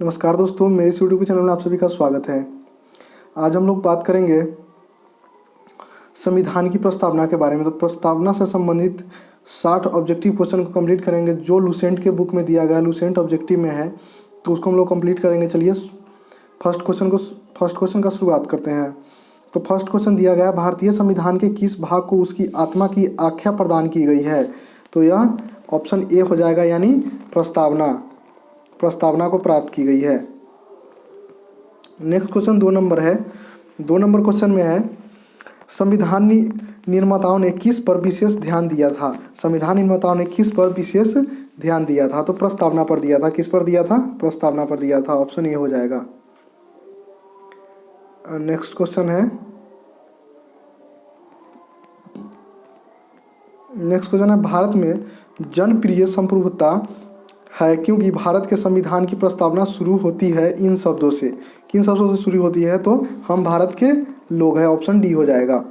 नमस्कार दोस्तों, मेरे इस यूट्यूब चैनल में आप सभी का स्वागत है। आज हम लोग बात करेंगे संविधान की प्रस्तावना के बारे में। तो प्रस्तावना से संबंधित 60 ऑब्जेक्टिव क्वेश्चन को कंप्लीट करेंगे जो लूसेंट के बुक में दिया गया है, लूसेंट ऑब्जेक्टिव में है, तो उसको हम लोग कंप्लीट करेंगे। चलिए फर्स्ट क्वेश्चन का शुरुआत करते हैं। तो फर्स्ट क्वेश्चन दिया गया है, भारतीय संविधान के किस भाग को उसकी आत्मा की आख्या प्रदान की गई है? तो यह ऑप्शन ए हो जाएगा, यानी प्रस्तावना को प्राप्त की गई है। नेक्स्ट क्वेश्चन 2 नंबर है। 2 नंबर क्वेश्चन में है, संविधान निर्माताओं ने किस पर विशेष ध्यान दिया था? संविधान निर्माताओं ने किस पर विशेष ध्यान दिया था? तो प्रस्तावना पर दिया था। किस पर दिया था? प्रस्तावना पर दिया था। ऑप्शन ए हो जाएगा। नेक्स्ट क्वेश्चन है, भारत में जनप्रिय संप्रभुता है क्योंकि भारत के संविधान की प्रस्तावना शुरू होती है इन शब्दों से। किन शब्दों से शुरू होती है? तो हम भारत के लोग हैं। ऑप्शन डी हो जाएगा।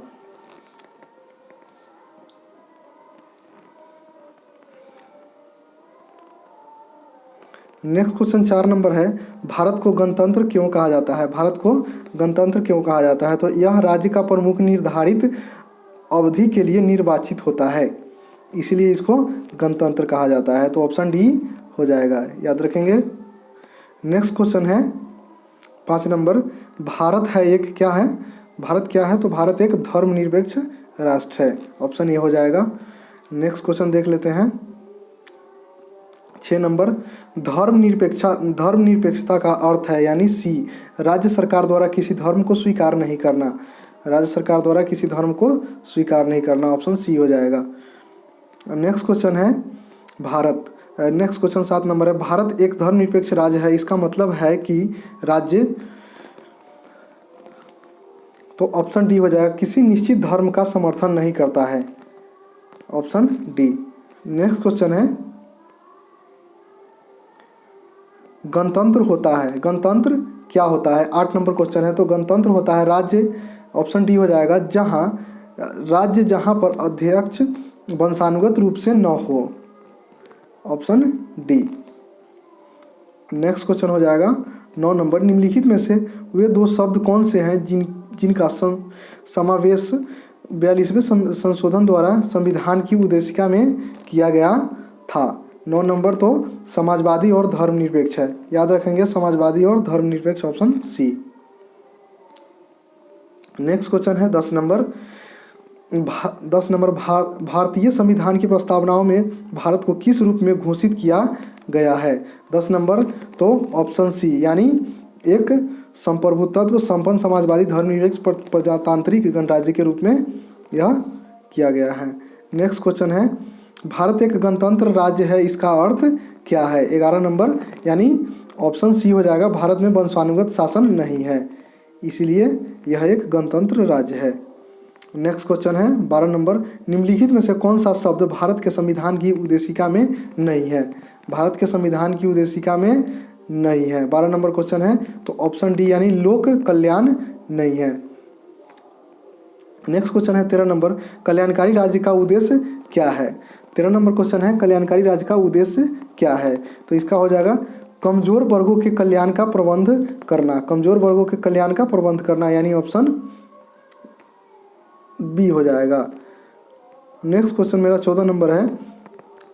नेक्स्ट क्वेश्चन 4 नंबर है, भारत को गणतंत्र क्यों कहा जाता है? भारत को गणतंत्र क्यों कहा जाता है? तो यह राज्य का प्रमुख निर्धारित अवधि के लिए निर्वाचित होता है, इसलिए इसको गणतंत्र कहा जाता है। तो ऑप्शन डी हो जाएगा, याद रखेंगे। नेक्स्ट क्वेश्चन है 5 नंबर, भारत है एक क्या है? भारत क्या है? तो भारत एक धर्मनिरपेक्ष राष्ट्र है। ऑप्शन ए हो जाएगा। नेक्स्ट क्वेश्चन देख लेते हैं 6 नंबर, धर्मनिरपेक्षता का अर्थ है, यानी सी, राज्य सरकार द्वारा किसी धर्म को स्वीकार नहीं करना। राज्य सरकार द्वारा किसी धर्म को स्वीकार नहीं करना। ऑप्शन सी हो जाएगा। नेक्स्ट क्वेश्चन है भारत। नेक्स्ट क्वेश्चन 7 नंबर है, भारत एक धर्मनिरपेक्ष राज्य है, इसका मतलब है कि राज्य, तो ऑप्शन डी हो जाएगा, किसी निश्चित धर्म का समर्थन नहीं करता है। Option D. नेक्स्ट क्वेश्चन है, गणतंत्र होता है, गणतंत्र क्या होता है? 8 नंबर क्वेश्चन है। तो गणतंत्र होता है राज्य, ऑप्शन डी हो जाएगा, जहां पर अध्यक्ष वंशानुगत रूप से न हो। Option D. नेक्स्ट क्वेश्चन हो जाएगा 9 नंबर, निम्नलिखित में से वे 2 शब्द कौन से हैं जिनका समावेश 42वें संशोधन द्वारा संविधान की उद्देशिका में किया गया था? 9 नंबर, तो समाजवादी और धर्मनिरपेक्ष है, याद रखेंगे, समाजवादी और धर्मनिरपेक्ष। Option C. नेक्स्ट क्वेश्चन है 10 नंबर, भारतीय संविधान की प्रस्तावनाओं में भारत को किस रूप में घोषित किया गया है? 10 नंबर, तो ऑप्शन सी, यानी एक संप्रभुत्व संपन्न समाजवादी धर्मनिरपेक्ष प्रजातांत्रिक गणराज्य के रूप में यह किया गया है। नेक्स्ट क्वेश्चन है, भारत एक गणतंत्र राज्य है, इसका अर्थ क्या है? 11 नंबर, यानी ऑप्शन सी हो जाएगा, भारत में वंशानुगत शासन नहीं है, इसलिए यह एक गणतंत्र राज्य है। नेक्स्ट क्वेश्चन है 12 नंबर, निम्नलिखित में से कौन सा शब्द भारत के संविधान की उद्देशिका में नहीं है? भारत के संविधान की उद्देशिका में नहीं है। 12 नंबर क्वेश्चन है, तो ऑप्शन डी, यानी लोक कल्याण नहीं है। नेक्स्ट क्वेश्चन है 13 नंबर, कल्याणकारी राज्य का उद्देश्य क्या है? 13 नंबर क्वेश्चन है, कल्याणकारी राज्य का उद्देश्य क्या है? तो इसका हो जाएगा, कमजोर वर्गों के कल्याण का प्रबंध करना। कमजोर वर्गों के कल्याण का प्रबंध करना, यानी ऑप्शन बी हो जाएगा। नेक्स्ट क्वेश्चन मेरा 14 नंबर है,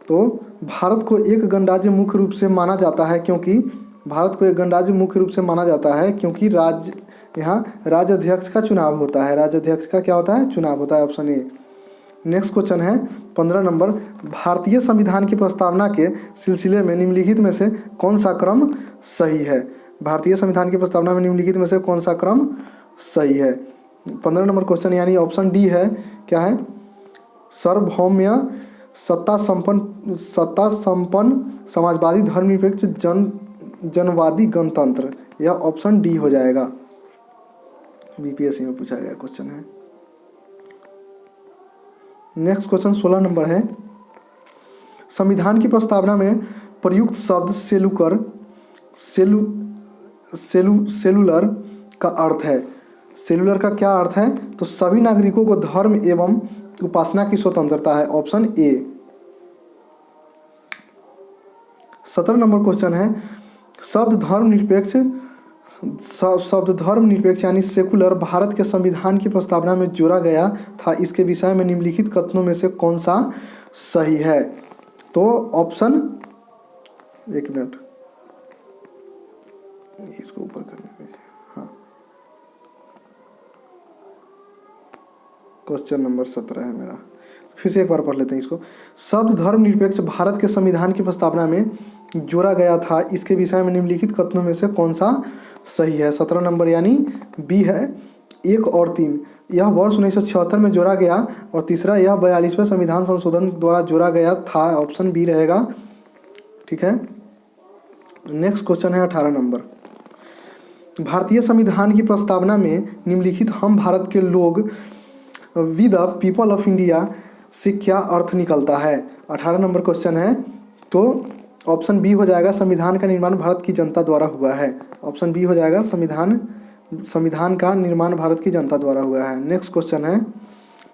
तो भारत को एक गणराज्य मुख्य रूप से माना जाता है क्योंकि यहाँ राज्य अध्यक्ष का चुनाव होता है। राज्य अध्यक्ष का क्या होता है? चुनाव होता है। Option A. नेक्स्ट क्वेश्चन है 15 नंबर, भारतीय संविधान की प्रस्तावना के सिलसिले में निम्नलिखित में से कौन सा क्रम सही है? भारतीय संविधान की प्रस्तावना में निम्नलिखित में से कौन सा क्रम सही है? 15 नंबर क्वेश्चन, यानी ऑप्शन डी है, क्या है? सार्वभौम्य सत्ता संपन्न समाजवादी धर्मनिरपेक्ष जनवादी गणतंत्र, यह ऑप्शन डी हो जाएगा। बीपीएससी में पूछा गया क्वेश्चन है। नेक्स्ट क्वेश्चन 16 नंबर है, संविधान की प्रस्तावना में प्रयुक्त शब्द सेलुलर का अर्थ है। सेलुलर का क्या अर्थ है? तो सभी नागरिकों को धर्म एवं उपासना की स्वतंत्रता है। Option A. 17 नंबर क्वेश्चन है, शब्द धर्मनिरपेक्ष यानी सेकुलर भारत के संविधान की प्रस्तावना में जोड़ा गया था। इसके विषय में निम्नलिखित कथनों में से कौन सा सही है? तो ऑप्शन, एक मिनट इसको ऊपर करने के, हाँ, क्वेश्चन नंबर 17 है मेरा, फिर से एक बार पढ़ लेते हैं इसको। शब्द धर्मनिरपेक्ष भारत के संविधान की प्रस्तावना में जोड़ा गया था। इसके विषय में निम्नलिखित कथनों में से कौन सा सही है? 17 नंबर यानी बी है, 1 और 3। यह वर्ष 1976 में जोड़ा गया, और तीसरा यह 42वें संविधान संशोधन द्वारा जोड़ा गया था। ऑप्शन बी रहेगा। ठीक है, नेक्स्ट क्वेश्चन है 18 नंबर। भारतीय संविधान की प्रस्तावना में निम्नलिखित हम भारत के लोग we the people of India से क्या अर्थ निकलता है? 18 नंबर क्वेश्चन है, तो ऑप्शन बी हो जाएगा, संविधान का निर्माण भारत की जनता द्वारा हुआ है। ऑप्शन बी हो जाएगा, संविधान का निर्माण भारत की जनता द्वारा हुआ है। नेक्स्ट क्वेश्चन है,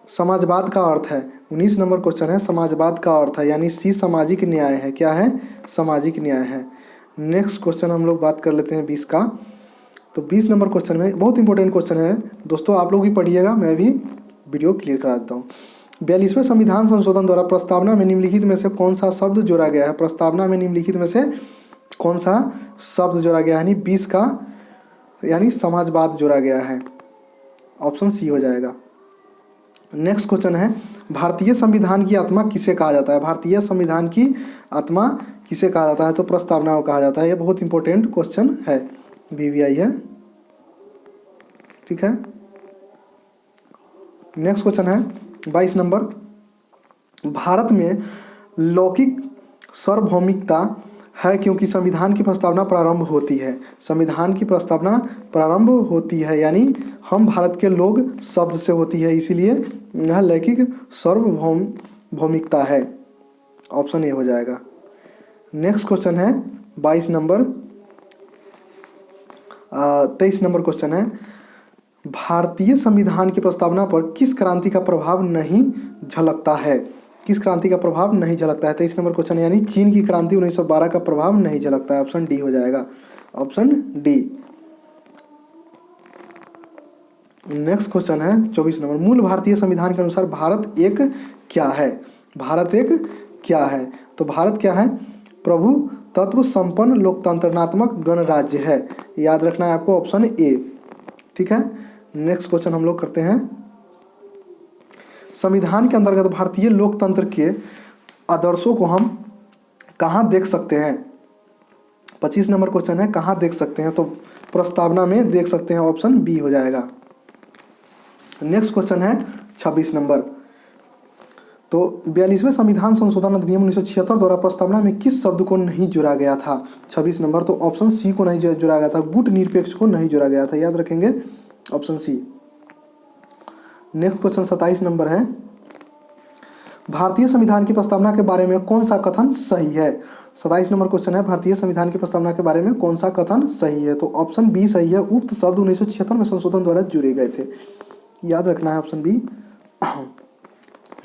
समाजवाद का अर्थ है। 19 नंबर क्वेश्चन है, समाजवाद का अर्थ है, यानी सी सामाजिक न्याय है। क्या है? सामाजिक न्याय है। नेक्स्ट क्वेश्चन हम लोग बात कर लेते हैं 20 का। तो 20 नंबर क्वेश्चन में बहुत इंपॉर्टेंट क्वेश्चन है दोस्तों, आप लोग भी पढ़िएगा, मैं भी वीडियो क्लियर करा देता हूँ। 42वें संविधान संशोधन द्वारा प्रस्तावना में निम्नलिखित में से कौन सा शब्द जोड़ा गया है? प्रस्तावना में निम्नलिखित में से कौन सा शब्द जोड़ा गया है? यानी 20 का, यानी समाजवाद जोड़ा गया है। ऑप्शन सी हो जाएगा। नेक्स्ट क्वेश्चन है, भारतीय संविधान की आत्मा किसे कहा जाता है? भारतीय संविधान की आत्मा किसे कहा जाता है? तो प्रस्तावना को कहा जाता है। यह बहुत इंपॉर्टेंट क्वेश्चन है, बीवीआई है। ठीक है, नेक्स्ट क्वेश्चन है 22 नंबर। भारत में लौकिक सार्वभौमिकता है क्योंकि संविधान की प्रस्तावना प्रारंभ होती है। संविधान की प्रस्तावना प्रारंभ होती है, यानी हम भारत के लोग शब्द से होती है, इसीलिए यह लौकिक सार्वभौमिकता है। ऑप्शन ए हो जाएगा। नेक्स्ट क्वेश्चन है 22 नंबर। 23 नंबर क्वेश्चन है, भारतीय संविधान की प्रस्तावना पर किस क्रांति का प्रभाव नहीं झलकता है? किस क्रांति का प्रभाव नहीं झलकता है? 23 नंबर क्वेश्चन है, यानी चीन की क्रांति 1912 का प्रभाव नहीं झलकता है। ऑप्शन डी हो जाएगा। Option D. नेक्स्ट क्वेश्चन है 24 नंबर। मूल भारतीय संविधान के अनुसार भारत एक क्या है? भारत एक क्या है? तो भारत क्या है? प्रभु तत्व संपन्न लोकतंत्रात्मक गणराज्य है। याद रखना है आपको, ऑप्शन ए। ठीक है, नेक्स्ट क्वेश्चन हम लोग करते हैं। संविधान के अंतर्गत भारतीय लोकतंत्र के आदर्शों को हम कहाँ देख सकते हैं? 25 नंबर क्वेश्चन है, कहाँ देख सकते हैं? तो प्रस्तावना में देख सकते हैं। ऑप्शन बी हो जाएगा। नेक्स्ट क्वेश्चन है 26 नंबर। तो 42वें संविधान संशोधन अधिनियम 1976 द्वारा प्रस्तावना में किस शब्द को नहीं जोड़ा गया था? 26 नंबर। तो ऑप्शन सी को नहीं जोड़ा गया था, गुट निरपेक्ष को नहीं जोड़ा गया था। याद रखेंगे, option C. Next question 27 number है, भारतीय संविधान की प्रस्तावना के बारे में कौन सा कथन सही है? 27 नंबर क्वेश्चन है, भारतीय संविधान की प्रस्तावना के बारे में कौन सा कथन सही है? तो ऑप्शन बी सही है, उक्त शब्द 1976 में संशोधन द्वारा जुड़े गए थे। याद रखना है, ऑप्शन बी।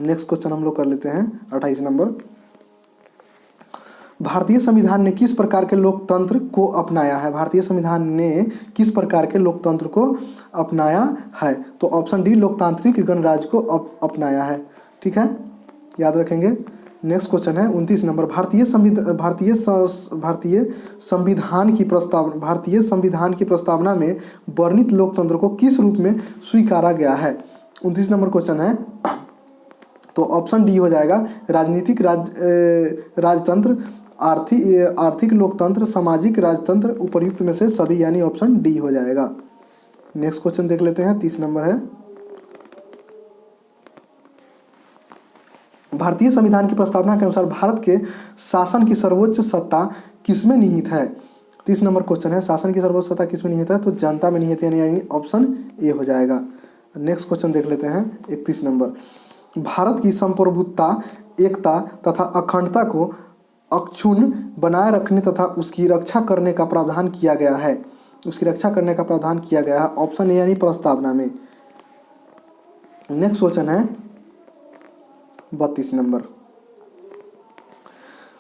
नेक्स्ट क्वेश्चन हम लोग कर लेते हैं 28 नंबर। भारतीय संविधान ने किस प्रकार के लोकतंत्र को अपनाया है? भारतीय संविधान ने किस प्रकार के लोकतंत्र को अपनाया है? तो ऑप्शन डी, लोकतांत्रिक गणराज्य को अपनाया है। ठीक है, याद रखेंगे। नेक्स्ट क्वेश्चन है 29 नंबर। भारतीय संविधान की प्रस्तावना में वर्णित लोकतंत्र को किस रूप में स्वीकारा गया है? 29 नंबर क्वेश्चन है, तो ऑप्शन डी हो जाएगा, राजनीतिक राजतंत्र, आर्थिक लोकतंत्र, सामाजिक राजतंत्र, उपर्युक्त में से सभी, यानी ऑप्शन डी हो जाएगा। नेक्स्ट क्वेश्चन देख लेते हैं, 30 नंबर है। भारतीय संविधान की प्रस्तावना के अनुसार भारत के शासन की सर्वोच्च सत्ता किसमें निहित है? 30 नंबर क्वेश्चन है, शासन की सर्वोच्च सत्ता किसमें निहित है? तो जनता में निहित है, यानी ऑप्शन ए हो जाएगा। नेक्स्ट क्वेश्चन देख लेते हैं 31 नंबर। भारत की संप्रभुता, एकता तथा अखंडता को अक्षुण्ण बनाए रखने तथा उसकी रक्षा करने का प्रावधान किया गया है। उसकी रक्षा करने का प्रावधान किया गया है, ऑप्शन ए, यानी प्रस्तावना में। नेक्स्ट क्वेश्चन है 32 नंबर।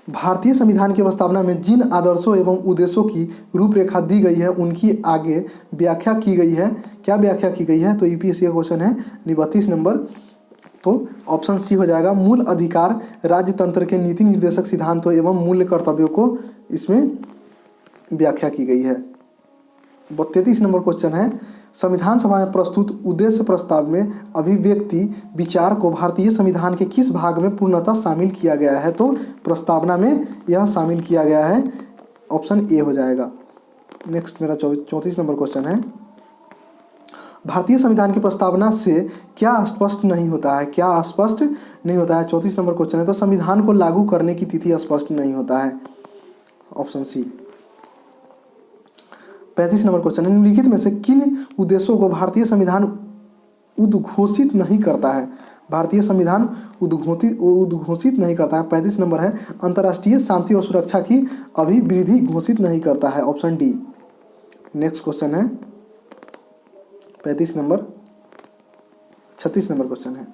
भारतीय संविधान की प्रस्तावना में जिन आदर्शों एवं उद्देश्यों की रूपरेखा दी गई है उनकी आगे व्याख्या की गई है। क्या व्याख्या की गई है? तो यूपीएससी का क्वेश्चन है 32 नंबर। तो ऑप्शन सी हो जाएगा। मूल अधिकार, राज्यतंत्र के नीति निर्देशक सिद्धांतों एवं मूल्य कर्तव्यों को इसमें व्याख्या की गई है। 33 नंबर क्वेश्चन है, संविधान सभा में प्रस्तुत उद्देश्य प्रस्ताव में अभिव्यक्ति विचार को भारतीय संविधान के किस भाग में पूर्णतः शामिल किया गया है? तो प्रस्तावना में यह शामिल किया गया है। ऑप्शन ए हो जाएगा। नेक्स्ट मेरा 34 नंबर क्वेश्चन है, भारतीय संविधान की प्रस्तावना से क्या स्पष्ट नहीं होता है? क्या स्पष्ट नहीं होता है? 34 नंबर क्वेश्चन है। तो संविधान को लागू करने की तिथि स्पष्ट नहीं होता है। Option C. 35 नंबर क्वेश्चन है, निम्नलिखित में से किन उद्देश्यों को भारतीय संविधान उद्घोषित नहीं करता है? भारतीय संविधान उद्घोषित नहीं करता है। 35 नंबर है, अंतर्राष्ट्रीय शांति और सुरक्षा की अभिवृद्धि घोषित नहीं करता है। Option D. नेक्स्ट क्वेश्चन है 35 नंबर। 36 नंबर क्वेश्चन है,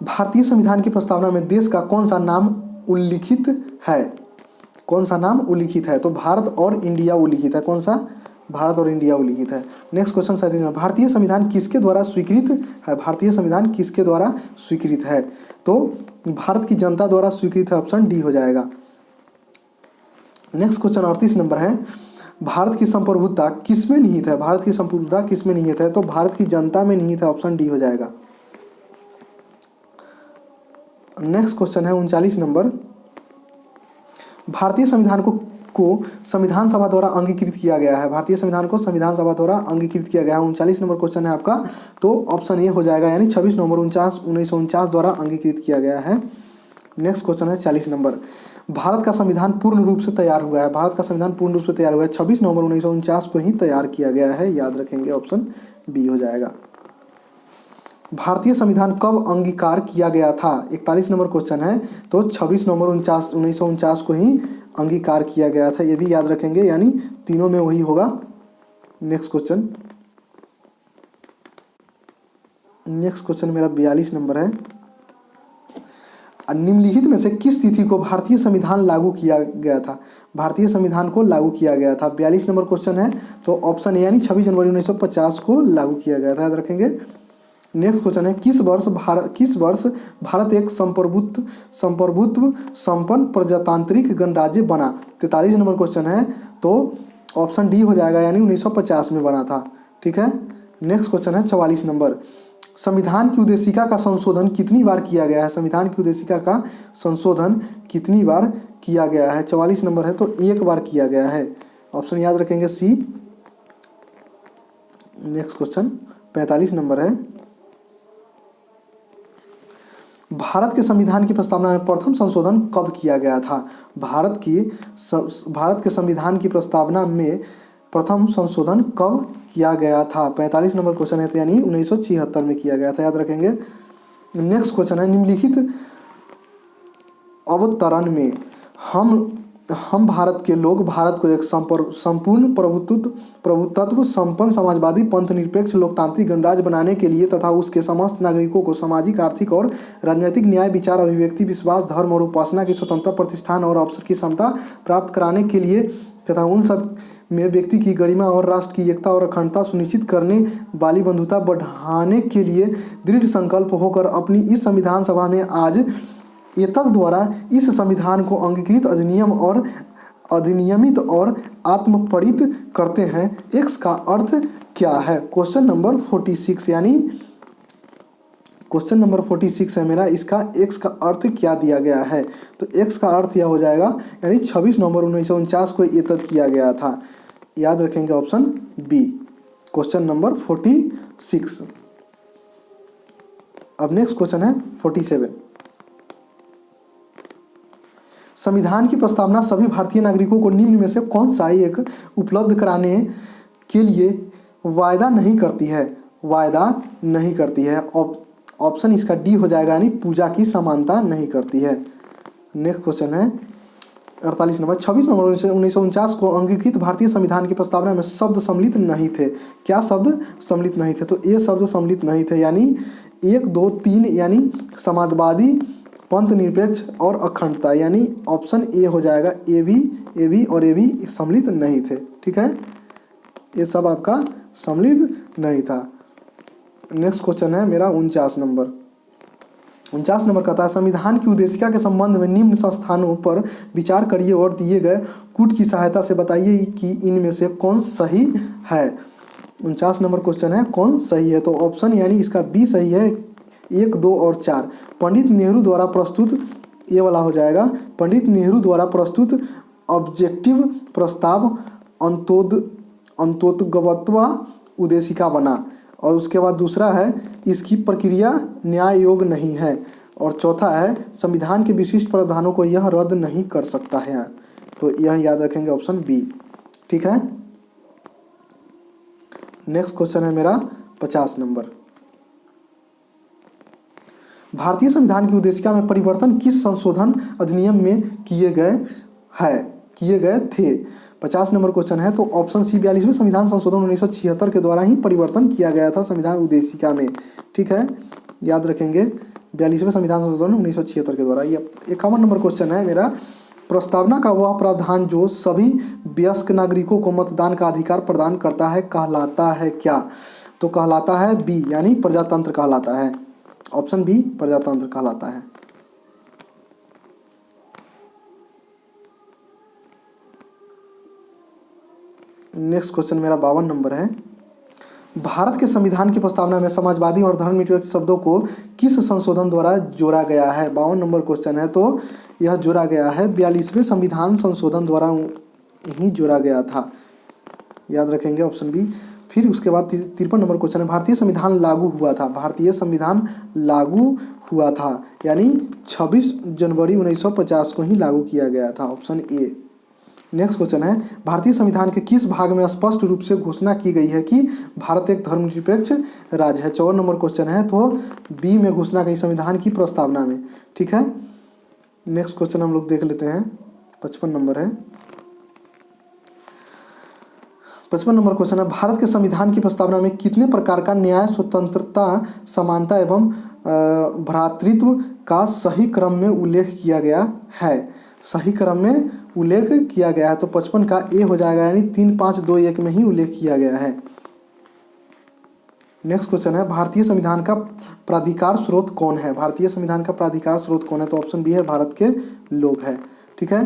भारतीय संविधान की प्रस्तावना में देश का कौन सा नाम उल्लिखित है? कौन सा नाम उल्लिखित है? तो भारत और इंडिया उल्लिखित है। कौन सा? भारत और इंडिया उल्लिखित है। नेक्स्ट क्वेश्चन 37 नंबर, भारतीय संविधान किसके द्वारा स्वीकृत है? भारतीय संविधान किसके द्वारा स्वीकृत है? तो भारत की जनता द्वारा स्वीकृत है। ऑप्शन डी हो जाएगा। नेक्स्ट क्वेश्चन 38 नंबर है, भारत की संप्रभुता किसमें निहित है? भारत की संप्रभुता किसमें निहित है? तो भारत की जनता में निहित है। ऑप्शन डी हो जाएगा। नेक्स्ट क्वेश्चन है 39 नंबर, भारतीय संविधान को संविधान सभा द्वारा अंगीकृत किया गया है। भारतीय संविधान को संविधान सभा द्वारा अंगीकृत किया गया है। 39 नंबर क्वेश्चन है आपका। तो ऑप्शन ए हो जाएगा, यानी 26 नवंबर 1949 द्वारा अंगीकृत किया गया है। नेक्स्ट क्वेश्चन है 40 नंबर, भारत का संविधान पूर्ण रूप से तैयार हुआ है। भारत का संविधान पूर्ण रूप से तैयार हुआ है 26 नवंबर 1949 को ही तैयार किया गया है। याद रखेंगे। ऑप्शन बी हो जाएगा। भारतीय संविधान कब अंगीकार किया गया था? 41 नंबर क्वेश्चन है। तो 26 नवंबर 1949 को ही अंगीकार किया गया था। ये भी याद रखेंगे, यानी तीनों में वही होगा। नेक्स्ट क्वेश्चन मेरा 42 नंबर है, निम्नलिखित में से किस तिथि को भारतीय संविधान लागू किया गया था? भारतीय संविधान को लागू किया गया था। 42 नंबर क्वेश्चन है। तो ऑप्शन ए, यानी 26 जनवरी 1950 को लागू किया गया था। याद रखेंगे। नेक्स्ट क्वेश्चन है, किस वर्ष भारत एक संप्रभुत्व संपन्न प्रजातांत्रिक गणराज्य बना? 43 नंबर क्वेश्चन है। तो ऑप्शन डी हो जाएगा, यानी 1950 में बना था। ठीक है। नेक्स्ट क्वेश्चन है 44 नंबर, संविधान की उद्देशिका का संशोधन कितनी बार किया गया है? संविधान की उद्देशिका का संशोधन कितनी बार किया गया है? 44 नंबर है। तो एक बार किया गया है। ऑप्शन याद रखेंगे सी। नेक्स्ट क्वेश्चन 45 नंबर है, भारत के संविधान की प्रस्तावना में प्रथम संशोधन कब किया गया था? भारत के संविधान की प्रस्तावना में प्रथम संशोधन कब किया गया था? 45 नंबर क्वेश्चन है। तो यानी 1976 में किया गया था। याद रखेंगे। नेक्स्ट क्वेश्चन है, निम्नलिखित अवतरण में हम भारत के लोग भारत को एक संपूर्ण प्रभुत्व संपन्न समाजवादी पंथ निरपेक्ष लोकतांत्रिक गणराज्य बनाने के लिए तथा उसके समस्त नागरिकों को सामाजिक, आर्थिक और राजनीतिक न्याय, विचार, अभिव्यक्ति, विश्वास, धर्म और उपासना की स्वतंत्रता, प्रतिष्ठान और अवसर की समता प्राप्त कराने के लिए तथा उन सब में व्यक्ति की गरिमा और राष्ट्र की एकता और अखंडता सुनिश्चित करने वाली बंधुता बढ़ाने के लिए दृढ़ संकल्प होकर अपनी इस संविधान सभा में आज एतद द्वारा इस संविधान को अंगीकृत, अधिनियमित और आत्मपरित करते हैं। एक्स का अर्थ क्या है? क्वेश्चन नंबर 46, यानी क्वेश्चन नंबर 46 है मेरा। इसका एक्स का अर्थ क्या दिया गया है? तो एक्स का अर्थ यह हो जाएगा, यानी 26 नवंबर 1949 को एतद किया गया था। याद रखेंगे। Option B, question number 46। अब नेक्स्ट क्वेश्चन है 47, संविधान की प्रस्तावना सभी भारतीय नागरिकों को निम्न में से कौन सा एक उपलब्ध कराने के लिए वायदा नहीं करती है? वायदा नहीं करती है। ऑप्शन इसका डी हो जाएगा, यानी पूजा की समानता नहीं करती है। नेक्स्ट क्वेश्चन है 48 नंबर, 26 नवंबर 1949 को अंगीकृत भारतीय संविधान की प्रस्तावना में शब्द सम्मिलित नहीं थे। क्या शब्द सम्मिलित नहीं थे? तो ये शब्द सम्मिलित नहीं थे, यानी 1, 2, 3, यानी समाजवादी पंथ निरपेक्ष और अखंडता, यानी ऑप्शन ए हो जाएगा। ए बी और ए बी सम्मिलित नहीं थे, ठीक है, ये सब आपका सम्मिलित नहीं था। नेक्स्ट क्वेश्चन है मेरा 49 नंबर। 49 नंबर कहता है संविधान की उद्देशिका के संबंध में निम्न संस्थानों पर विचार करिए और दिए गए कूट की सहायता से बताइए कि इनमें से कौन सही है। 49 नंबर क्वेश्चन है कौन सही है, तो ऑप्शन यानी इसका बी सही है, 1, 2 और 4। पंडित नेहरू द्वारा प्रस्तुत, ये वाला हो जाएगा, पंडित नेहरू द्वारा प्रस्तुत ऑब्जेक्टिव प्रस्ताव अंतोदगत्वा उद्देशिका बना। और उसके बाद दूसरा है इसकी प्रक्रिया न्याय योग्य नहीं है। और चौथा है संविधान के विशिष्ट प्रावधानों को यह रद्द नहीं कर सकता है। तो यह याद रखेंगे ऑप्शन बी, ठीक है। नेक्स्ट क्वेश्चन है मेरा 50 नंबर। भारतीय संविधान की उद्देशिका में परिवर्तन किस संशोधन अधिनियम में किए गए थे। 50 नंबर क्वेश्चन है, तो ऑप्शन सी 42वें संविधान संशोधन 1976 के द्वारा ही परिवर्तन किया गया था संविधान उद्देशिका में, ठीक है, याद रखेंगे 42वें संविधान संशोधन 1976 के द्वारा। ये 51 नंबर क्वेश्चन है मेरा, प्रस्तावना का वह प्रावधान जो सभी वयस्क नागरिकों को मतदान का अधिकार प्रदान करता है कहलाता है क्या। तो कहलाता है बी, यानी प्रजातंत्र कहलाता है। ऑप्शन बी प्रजातंत्र कहलाता है। नेक्स्ट क्वेश्चन मेरा 52 नंबर है, भारत के संविधान की प्रस्तावना में समाजवादी और धर्मनिरपेक्ष शब्दों को किस संशोधन द्वारा जोड़ा गया है। 52 नंबर क्वेश्चन है, तो यह जोड़ा गया है 42वें संविधान संशोधन द्वारा ही जोड़ा गया था, याद रखेंगे ऑप्शन बी। फिर उसके बाद 53 नंबर क्वेश्चन है, भारतीय संविधान लागू हुआ था। भारतीय संविधान लागू हुआ था यानी 26 जनवरी 1950 को ही लागू किया गया था, ऑप्शन ए। नेक्स्ट क्वेश्चन है, भारतीय संविधान के किस भाग में स्पष्ट रूप से घोषणा की गई है कि भारत एक धर्मनिरपेक्ष राज्य है। 54 नंबर क्वेश्चन है, तो बी में घोषणा की संविधान की प्रस्तावना में, ठीक है। नेक्स्ट क्वेश्चन हम लोग देख लेते हैं, 55 नंबर है। 55 नंबर क्वेश्चन है, भारत के संविधान की प्रस्तावना में कितने प्रकार का न्याय, स्वतंत्रता, समानता एवं भ्रातृत्व का सही क्रम में उल्लेख किया गया है। सही क्रम में उल्लेख किया गया है, तो 55 का ए हो जाएगा, यानी 3, 5, 2, 1 में ही उल्लेख किया गया है। नेक्स्ट क्वेश्चन है, भारतीय संविधान का प्राधिकार स्रोत कौन है। भारतीय संविधान का प्राधिकार स्रोत कौन है, तो ऑप्शन बी है भारत के लोग है, ठीक है।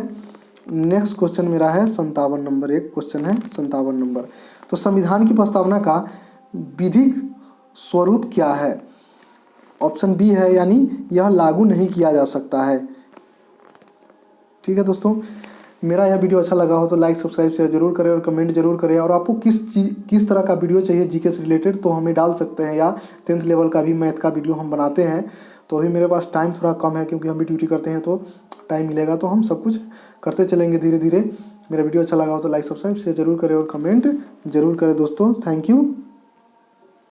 नेक्स्ट क्वेश्चन मेरा है 57 नंबर, एक क्वेश्चन है 57 नंबर, तो संविधान की प्रस्तावना का विधिक स्वरूप क्या है। ऑप्शन बी है, यानी यह लागू नहीं किया जा सकता है, ठीक है। दोस्तों मेरा यह वीडियो अच्छा लगा हो तो लाइक, सब्सक्राइब, शेयर जरूर करें और कमेंट जरूर करें। और आपको किस तरह का वीडियो चाहिए जीके से रिलेटेड, तो हमें डाल सकते हैं, या 10th लेवल का भी मैथ का वीडियो हम बनाते हैं। तो अभी मेरे पास टाइम थोड़ा कम है, क्योंकि हम भी ड्यूटी करते हैं, तो टाइम मिलेगा तो हम सब कुछ करते चलेंगे धीरे धीरे। मेरा वीडियो अच्छा लगा हो तो लाइक, सब्सक्राइब, शेयर जरूर करें और कमेंट जरूर करें दोस्तों। Thank you.